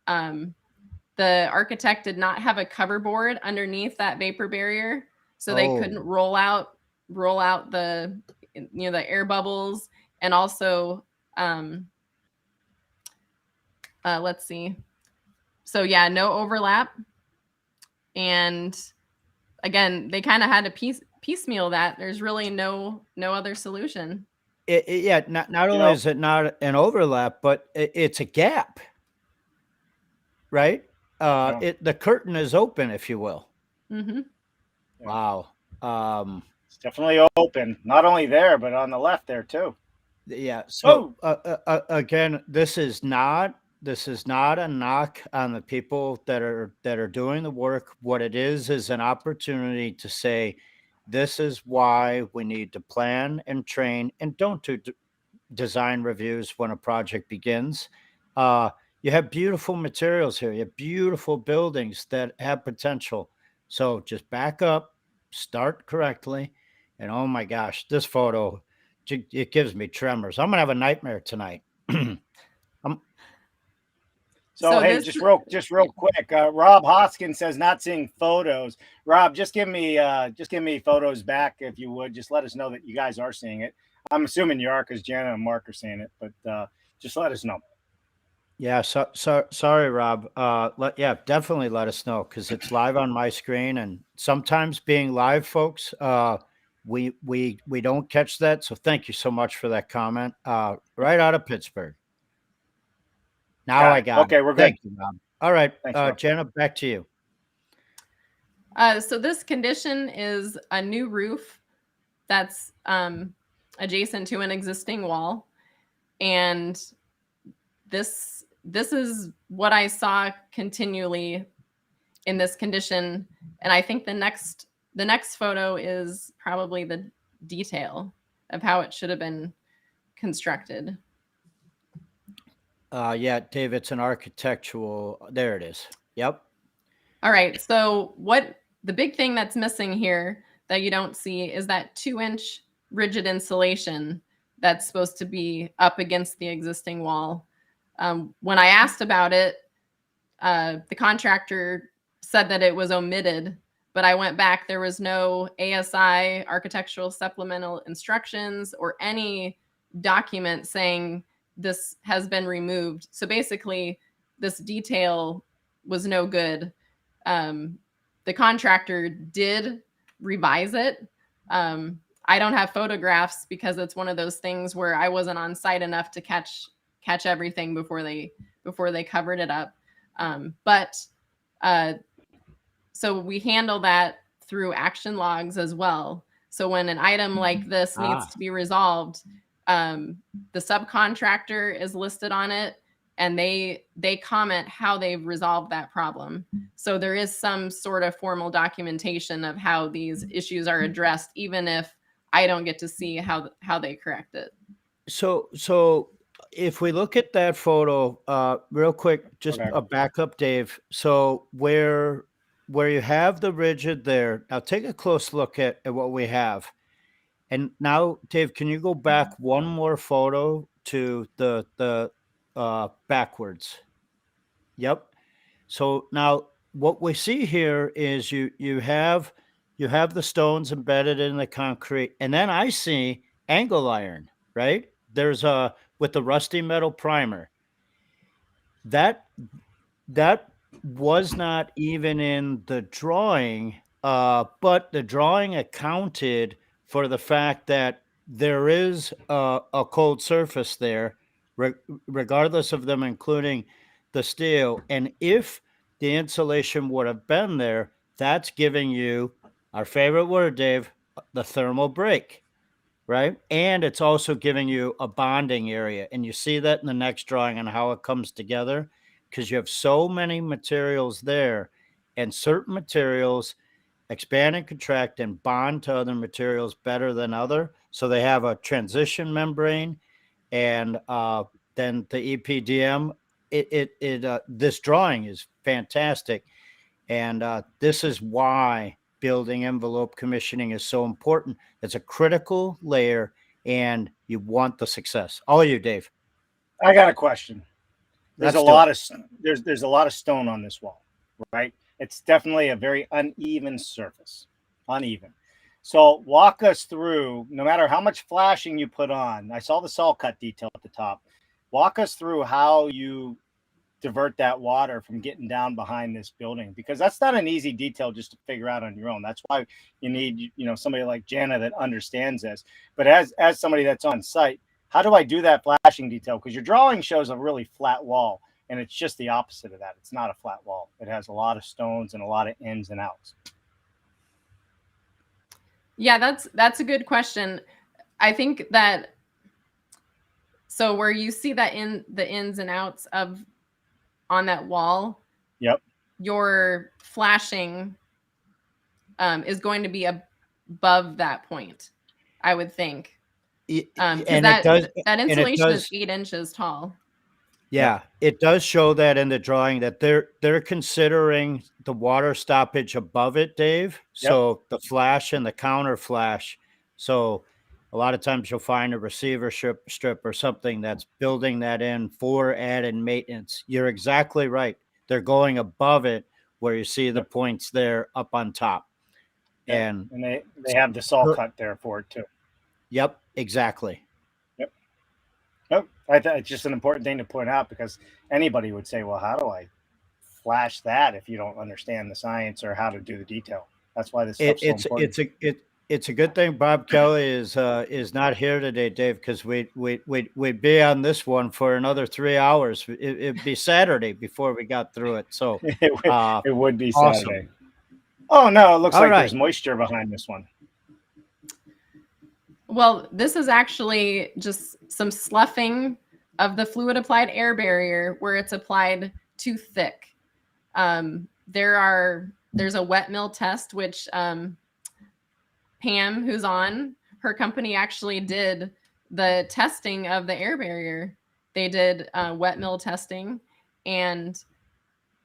The architect did not have a cover board underneath that vapor barrier, so they couldn't roll out the the air bubbles, and also let's see. So yeah, no overlap, and again, they kind of had to piecemeal that. There's really no other solution. Yeah, not only is it not an overlap, but it's a gap, right? The curtain is open, if you will. Mm-hmm. Wow. It's definitely open. Not only there, but on the left there too. Yeah. So again, this is not a knock on the people that are doing the work. What it is an opportunity to say, this is why we need to plan and train, and don't do design reviews when a project begins. You have beautiful materials here. You have beautiful buildings that have potential. So just back up, start correctly. And oh my gosh, this photo, it gives me tremors. I'm going to have a nightmare tonight. So hey, just real quick, Rob Hoskins says not seeing photos. Rob, just give me photos back if you would. Just let us know that you guys are seeing it. I'm assuming you are, because Janna and Mark are seeing it, but just let us know. Yeah, sorry, Rob. Definitely let us know, because it's live on my screen, and sometimes being live, folks, we don't catch that. So thank you so much for that comment. Right out of Pittsburgh. Now I got it. Okay, we're good. Thank you, Rob. All right, thanks, Rob. Janna, back to you. So this condition is a new roof that's adjacent to an existing wall, and this is what I saw continually in this condition. And I think the next photo is probably the detail of how it should have been constructed. Yeah, Dave, it's an architectural. There it is. Yep. All right. So the big thing that's missing here that you don't see is that 2-inch rigid insulation that's supposed to be up against the existing wall. When I asked about it, the contractor said that it was omitted, but I went back. There was no ASI, architectural supplemental instructions, or any document saying this has been removed. So basically, this detail was no good. The contractor did revise it. I don't have photographs, because it's one of those things where I wasn't on site enough to catch everything before they covered it up. So we handle that through action logs as well. So when an item like this needs to be resolved, the subcontractor is listed on it, and they comment how they've resolved that problem. So there is some sort of formal documentation of how these issues are addressed, even if I don't get to see how they correct it. So if we look at that photo, real quick, just a backup, Dave. So where you have the rigid there, now take a close look at what we have. And now, Dave, can you go back one more photo to the backwards? Yep. So now what we see here is you have the stones embedded in the concrete, and then I see angle iron, right? There's with the rusty metal primer. That was not even in the drawing but the drawing accounted for the fact that there is a cold surface there, regardless of them including the steel. And if the insulation would have been there, that's giving you our favorite word, Dave, the thermal break, right? And it's also giving you a bonding area. And you see that in the next drawing and how it comes together because you have so many materials there, and certain materials expand and contract and bond to other materials better than other. So they have a transition membrane, and then the EPDM. This drawing is fantastic, and this is why building envelope commissioning is so important. It's a critical layer, and you want the success. All of you, Dave. I got a question. There's Let's a do lot it. of there's a lot of stone on this wall, right? It's definitely a very uneven surface, uneven. So walk us through. No matter how much flashing you put on, I saw the saw cut detail at the top. Walk us through how you divert that water from getting down behind this building, because that's not an easy detail just to figure out on your own. That's why you need, somebody like Janna that understands this. But as somebody that's on site, how do I do that flashing detail? Because your drawing shows a really flat wall, and it's just the opposite of that. It's not a flat wall. It has a lot of stones and a lot of ins and outs. Yeah, that's a good question. I think that, so where you see that in the ins and outs of on that wall, Yep. your flashing is going to be above that point, I would think. Because that insulation is 8 inches tall. Yeah, it does show that in the drawing that they're considering the water stoppage above it, Dave. So the flash and the counter flash. So a lot of times you'll find a receiver strip or something that's building that in for added maintenance. You're exactly right. They're going above it where you see the points there up on top. And they have the saw cut there for it too. Yep, exactly. Nope. It's just an important thing to point out, because anybody would say, well, how do I flash that if you don't understand the science or how to do the detail? That's why this stuff's so important. It's a good thing Bob Kelly is not here today, Dave, because we'd be on this one for another 3 hours. It'd be Saturday before we got through it. So it would be awesome. Saturday. Oh no, it looks All like right. There's moisture behind this one. Well, this is actually just some sloughing of the fluid applied air barrier where it's applied too thick. There's a wet mill test, which Pam, who's on, her company actually did the testing of the air barrier. They did wet mill testing, and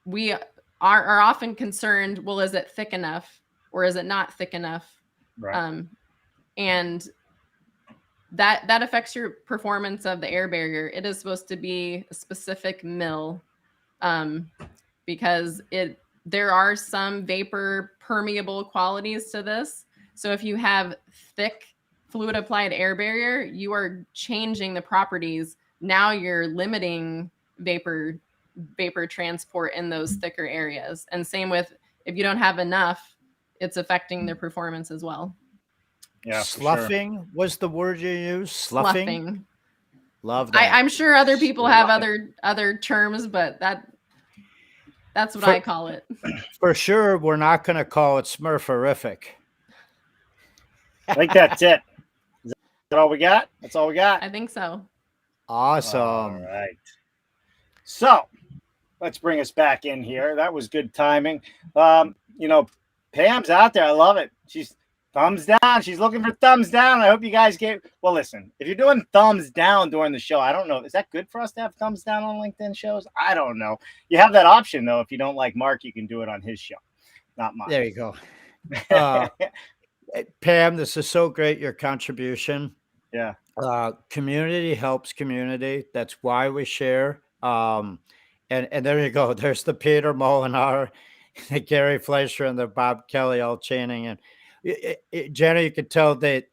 we are often concerned, well, is it thick enough or is it not thick enough? Right. And that affects your performance of the air barrier. It is supposed to be a specific mill, because there are some vapor permeable qualities to this. So if you have thick fluid applied air barrier, you are changing the properties. Now you're limiting vapor transport in those thicker areas. And same with, if you don't have enough, it's affecting their performance as well. Yeah, sloughing was the word you used. Sloughing. Love that. I'm sure other people have other terms, but that's what I call it. For sure, we're not going to call it Smurferific. I think that's it. Is that all we got? That's all we got? I think so. Awesome. All right. So let's bring us back in here. That was good timing. Pam's out there. I love it. She's thumbs down. She's looking for thumbs down. I hope you guys well, listen, if you're doing thumbs down during the show, I don't know. Is that good for us to have thumbs down on LinkedIn shows? I don't know. You have that option, though. If you don't like Mark, you can do it on his show, not mine. There you go. Pam, this is so great, your contribution. Yeah. Community helps community. That's why we share. And there you go. There's the Peter Molinar, the Gary Fleischer, and the Bob Kelly all chaining. And Janna, you can tell they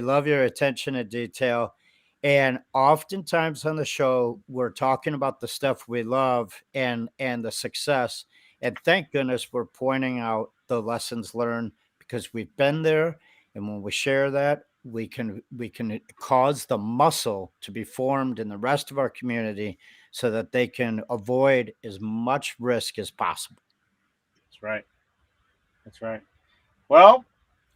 love your attention to detail. And oftentimes on the show, we're talking about the stuff we love and the success. And thank goodness we're pointing out the lessons learned because we've been there. And when we share that, we can cause the muscle to be formed in the rest of our community so that they can avoid as much risk as possible. That's right. That's right. Well,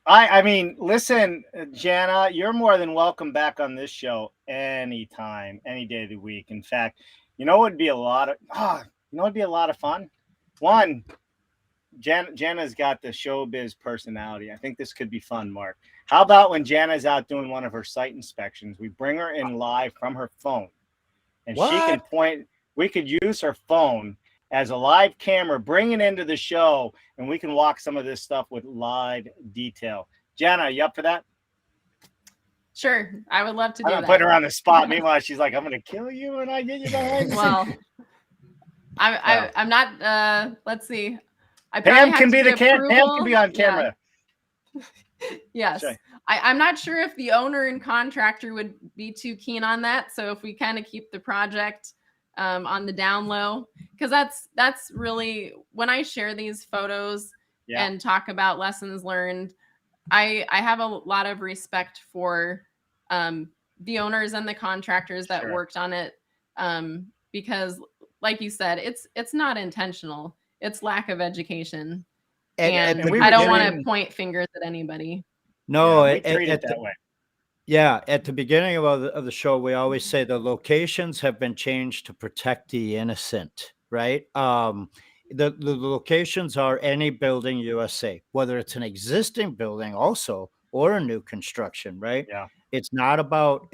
I mean, listen, Janna, you're more than welcome back on this show anytime, any day of the week. In fact, you know, it'd be a lot of it'd be a lot of fun. One, Janna's got the showbiz personality. I think this could be fun, Mark. How about when Janna's out doing one of her site inspections, we bring her in live from her phone, and she can point. We could use her phone as a live camera, bring it into the show, and we can walk some of this stuff with live detail. Janna, you up for that? Sure, I would love to do that. I'm putting her on the spot. Meanwhile, she's like, "I'm going to kill you when I get you behind." Well, I'm not. Let's see. Pam can be Pam can be on camera. Yeah. Yes. I'm not sure if the owner and contractor would be too keen on that. So if we kind of keep the project on the down low, because that's really when I share these photos and talk about lessons learned, I have a lot of respect for the owners and the contractors that worked on it, because like you said, it's not intentional. It's lack of education. And I don't want to point fingers at anybody. No, we treat it that way. Yeah, at the beginning of the show, we always say the locations have been changed to protect the innocent, right? The locations are any building USA, whether it's an existing building also or a new construction, right? Yeah. It's not about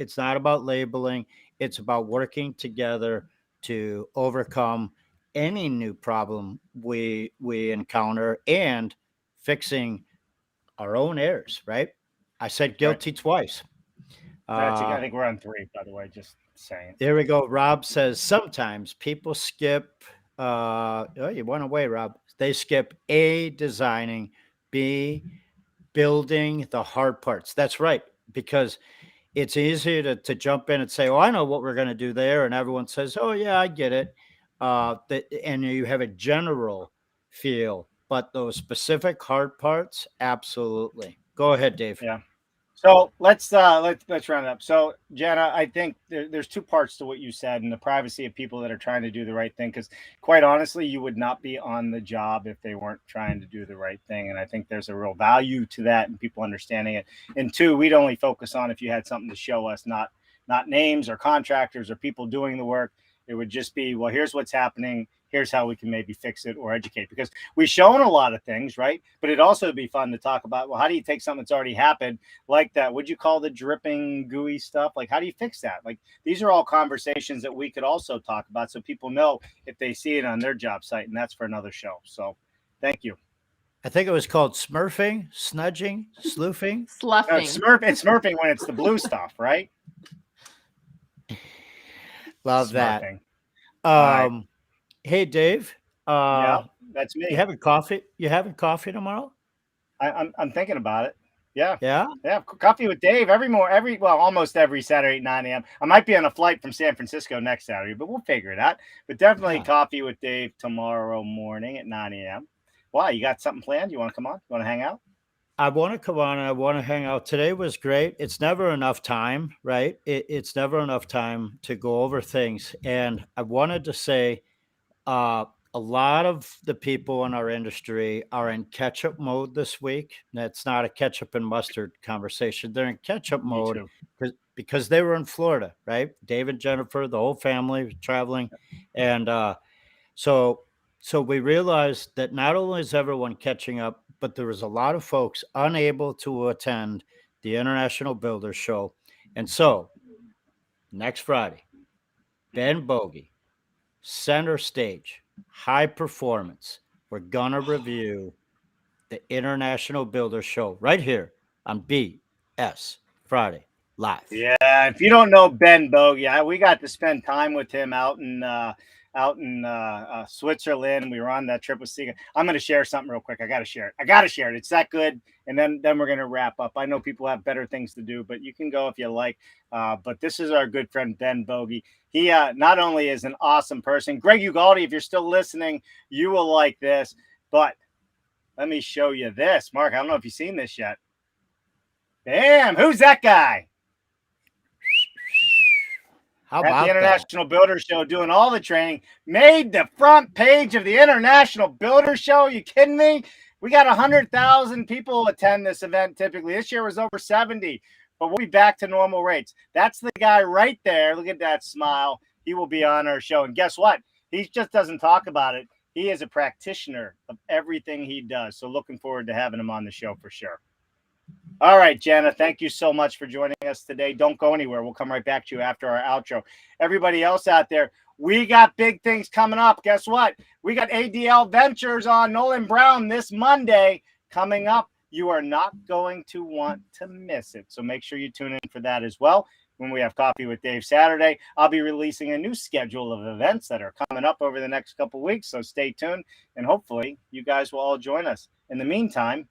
labeling. It's about working together to overcome any new problem we encounter and fixing our own errors, right? I said guilty twice. I think we're on 3, by the way, just saying. There we go. Rob says sometimes people skip. You went away, Rob. They skip A, designing, B, building the hard parts. That's right, because it's easy to jump in and say, "Oh, I know what we're going to do there," and everyone says, "Oh, yeah, I get it." And you have a general feel, but those specific hard parts, absolutely. Go ahead, Dave. Yeah. So let's round it up. So Janna, I think there's 2 parts to what you said, and the privacy of people that are trying to do the right thing. Because quite honestly, you would not be on the job if they weren't trying to do the right thing. And I think there's a real value to that and people understanding it. And 2, we'd only focus on if you had something to show us, not names or contractors or people doing the work. It would just be, well, here's what's happening. Here's how we can maybe fix it or educate, because we've shown a lot of things, right? But it'd also be fun to talk about, well, how do you take something that's already happened like that? Would you call the dripping gooey stuff? Like, how do you fix that? Like, these are all conversations that we could also talk about so people know if they see it on their job site, and that's for another show. So thank you. I think it was called smurfing, snudging, sloofing. Sluffing. It's smurfing when it's the blue stuff, right? Love Smurfing. that. Hey, Dave. Yeah, that's me. You having coffee? You having coffee tomorrow? I'm thinking about it. Yeah. Yeah. Yeah. Coffee with Dave almost every Saturday at 9 a.m. I might be on a flight from San Francisco next Saturday, but we'll figure it out. But definitely coffee with Dave tomorrow morning at 9 a.m. Why? You got something planned? You want to come on? You want to hang out? I want to come on and I want to hang out. Today was great. It's never enough time, right? It's never enough time to go over things. And I wanted to say, a lot of the people in our industry are in catch-up mode this week. That's not a ketchup and mustard conversation. They're in catch-up mode because they were in Florida, right? Dave and Jennifer, the whole family was traveling. And so we realized that not only is everyone catching up, but there was a lot of folks unable to attend the International Builders Show. And so next Friday, Ben Bogey, center stage, high performance. We're going to review the International Builder Show right here on BS Friday Live. Yeah, if you don't know Ben Bogey, we got to spend time with him out in Switzerland. We were on that trip with Sega. I'm going to share something real quick. I got to share it. It's that good. And then we're going to wrap up. I know people have better things to do, but you can go if you like. But this is our good friend, Ben Bogey. He not only is an awesome person, Greg Ugaldi, if you're still listening, you will like this, but Let me show you this. Mark, I don't know if you've seen this yet. Bam! Who's that guy? How At the about that? International Builder Show, doing all the training, made the front page of the International Builder Show. You kidding me? We got 100,000 people attend this event typically. This year was over 70, but we'll be back to normal rates. That's the guy right there. Look at that smile. He will be on our show. And guess what? He just doesn't talk about it. He is a practitioner of everything he does. So looking forward to having him on the show for sure. All right, Janna, thank you so much for joining us today. Don't go anywhere. We'll come right back to you after our outro. Everybody else out there, we got big things coming up. Guess what? We got ADL Ventures on Nolan Brown this Monday coming up. You are not going to want to miss it. So make sure you tune in for that as well. When we have Coffee with Dave Saturday, I'll be releasing a new schedule of events that are coming up over the next couple of weeks. So stay tuned, and hopefully you guys will all join us. In the meantime,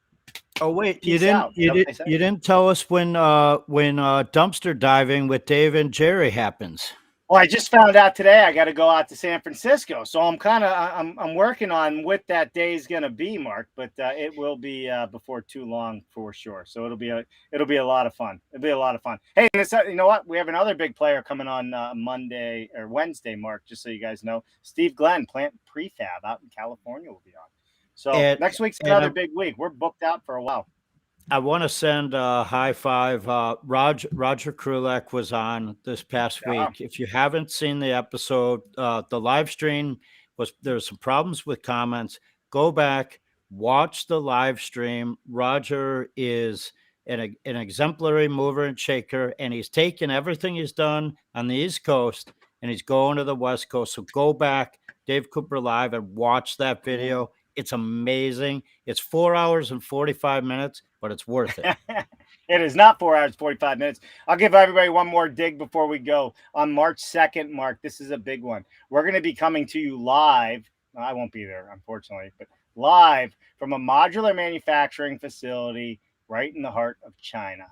oh wait, you didn't tell us when dumpster diving with Dave and Jerry happens. Well, I just found out today I got to go out to San Francisco, so I'm working on what that day is going to be, Mark. But it will be before too long for sure. So it'll be a lot of fun. It'll be a lot of fun. Hey, you know what? We have another big player coming on Monday or Wednesday, Mark. Just so you guys know, Steve Glenn, Plant Prefab out in California, will be on. So next week's another big week. We're booked out for a while. I want to send a high five. Roger Krulek was on this past week. If you haven't seen the episode, the live stream there's some problems with comments. Go back, watch the live stream. Roger is an exemplary mover and shaker, and he's taken everything he's done on the East Coast and he's going to the West Coast. So go back, Dave Cooper Live, and watch that video. It's amazing. It's 4 hours and 45 minutes, but it's worth it. It is not 4 hours, 45 minutes. I'll give everybody one more dig before we go. On March 2nd, Mark, this is a big one. We're going to be coming to you live. I won't be there, unfortunately, but live from a modular manufacturing facility right in the heart of China.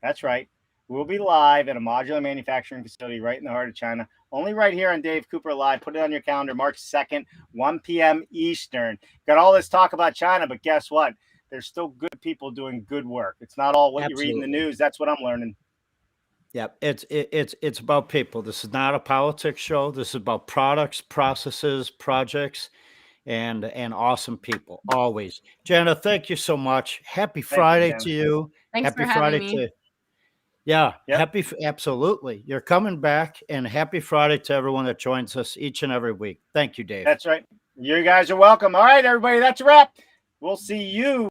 That's right. We'll be live at a modular manufacturing facility right in the heart of China. Only right here on Dave Cooper Live. Put it on your calendar, March 2nd, 1 p.m. Eastern. Got all this talk about China, but guess what? There's still good people doing good work. It's not all what you read in the news. That's what I'm learning. Yeah, it's about people. This is not a politics show. This is about products, processes, projects, and awesome people. Always. Janna, thank you so much. Happy Friday to you. Thanks Happy for having Friday me. Yeah, yep. Absolutely. You're coming back, and happy Friday to everyone that joins us each and every week. Thank you, Dave. That's right. You guys are welcome. All right, everybody, that's a wrap. We'll see you,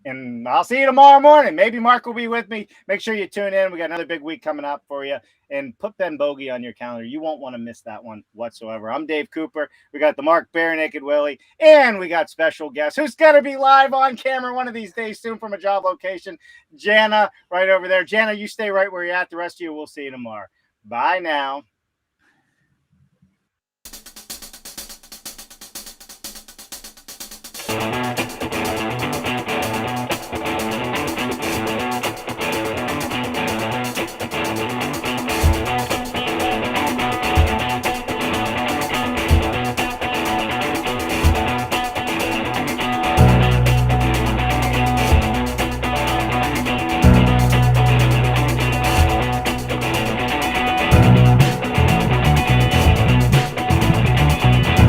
and I'll see you tomorrow morning. Maybe Mark will be with me. Make sure you tune in. We got another big week coming up for you, and put Ben Bogey on your calendar. You won't want to miss that one whatsoever. I'm Dave Cooper. We got the Mark Bare Naked Willie, and we got special guests who's going to be live on camera one of these days soon from a job location. Janna, right over there. Janna, you stay right where you're at. The rest of you, we'll see you tomorrow. Bye now.